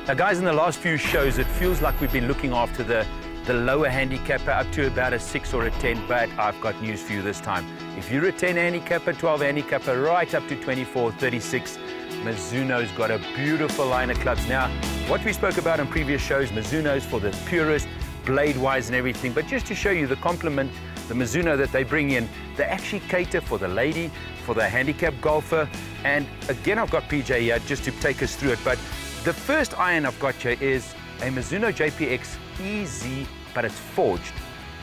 Now guys, in the last few shows, it feels like we've been looking after the lower handicapper up to about a 6 or a 10, but I've got news for you this time. If you're a 10 handicapper, 12 handicapper, right up to 24, 36, Mizuno's got a beautiful line of clubs. Now, what we spoke about in previous shows, Mizuno's for the purist, blade-wise and everything, but just to show you the complement, the Mizuno that they bring in, they actually cater for the lady, for the handicapped golfer, and again, I've got PJ here just to take us through it, but the first iron I've got here is a Mizuno JPX EZ, but it's forged.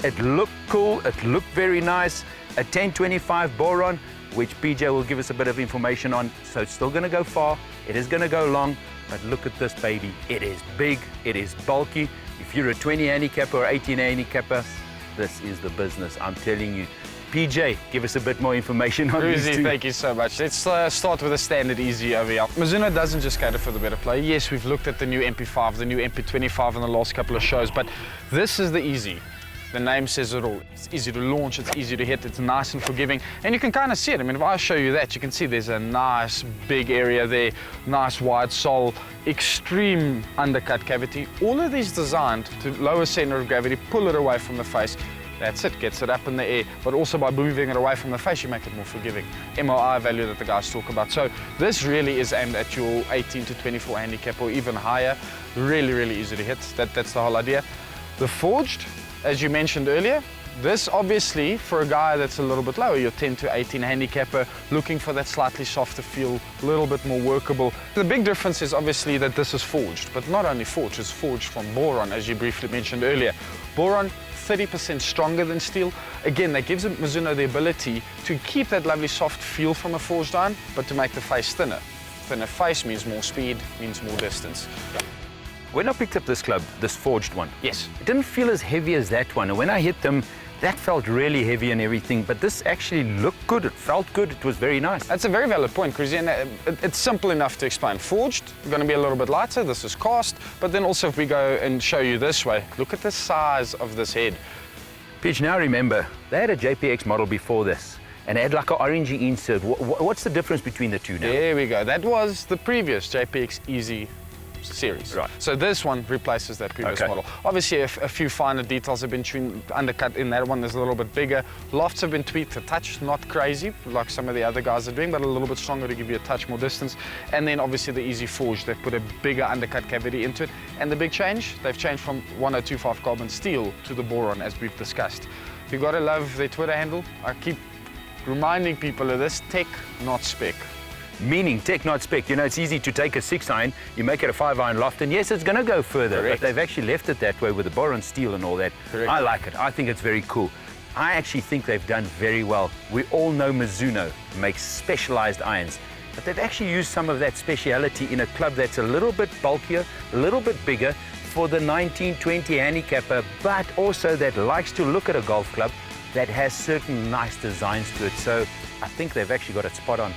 It looked cool, it looked very nice, a 1025 boron, which PJ will give us a bit of information on, so it's still gonna go far, it is gonna go long, but look at this baby, it is big, it is bulky. If you're a 20 handicapper or 18 handicapper, this is the business, I'm telling you. PJ, give us a bit more information on these two. Thank you so much. Let's start with a standard easy over here. Mizuno doesn't just cater for the better player. Yes, we've looked at the new MP5, the new MP25 in the last couple of shows, but this is the easy. The name says it all. It's easy to launch, it's easy to hit, it's nice and forgiving, and you can kind of see it. I mean, if I show you that, you can see there's a nice big area there, nice wide sole, extreme undercut cavity. All of these designed to lower center of gravity, pull it away from the face. That's it, gets it up in the air, but also by moving it away from the face, you make it more forgiving. MOI value that the guys talk about. So this really is aimed at your 18 to 24 handicap or even higher. Really, really easy to hit. That's the whole idea. The forged, as you mentioned earlier, this obviously for a guy that's a little bit lower, your 10 to 18 handicapper, looking for that slightly softer feel, a little bit more workable. The big difference is obviously that this is forged, but not only forged, it's forged from boron, as you briefly mentioned earlier. Boron, 30% stronger than steel. Again, that gives Mizuno the ability to keep that lovely soft feel from a forged iron, but to make the face thinner. Thinner face means more speed, means more distance. When I picked up this club, this forged one, Yes. it didn't feel as heavy as that one. And when I hit them, that felt really heavy and everything, but this actually looked good, it felt good, it was very nice. That's a very valid point, Chris, and it's simple enough to explain. Forged, going to be a little bit lighter, this is cast, but then also if we go and show you this way, look at the size of this head. Peach, now remember, they had a JPX model before this, and it had like an orangey insert. What's the difference between the two now? There we go, that was the previous JPX Easy series. Right. So this one replaces that previous model. Obviously a few finer details have been undercut in that one. There's a little bit bigger. Lofts have been tweaked a touch, not crazy like some of the other guys are doing, but a little bit stronger to give you a touch more distance. And then obviously the Easy Forge, they've put a bigger undercut cavity into it. And the big change, they've changed from 1025 carbon steel to the boron, as we've discussed. You gotta love their Twitter handle. I keep reminding people of this, tech, not spec. Meaning tech, not spec. You know, it's easy to take a 6 iron, you make it a 5 iron loft, and yes, it's going to go further. Correct. But they've actually left it that way with the boron steel and all that. Correct. I like it. I think it's very cool. I actually think they've done very well. We all know Mizuno makes specialized irons, but they've actually used some of that speciality in a club that's a little bit bulkier, a little bit bigger for the 19-20 handicapper, but also that likes to look at a golf club that has certain nice designs to it. So I think they've actually got it spot on.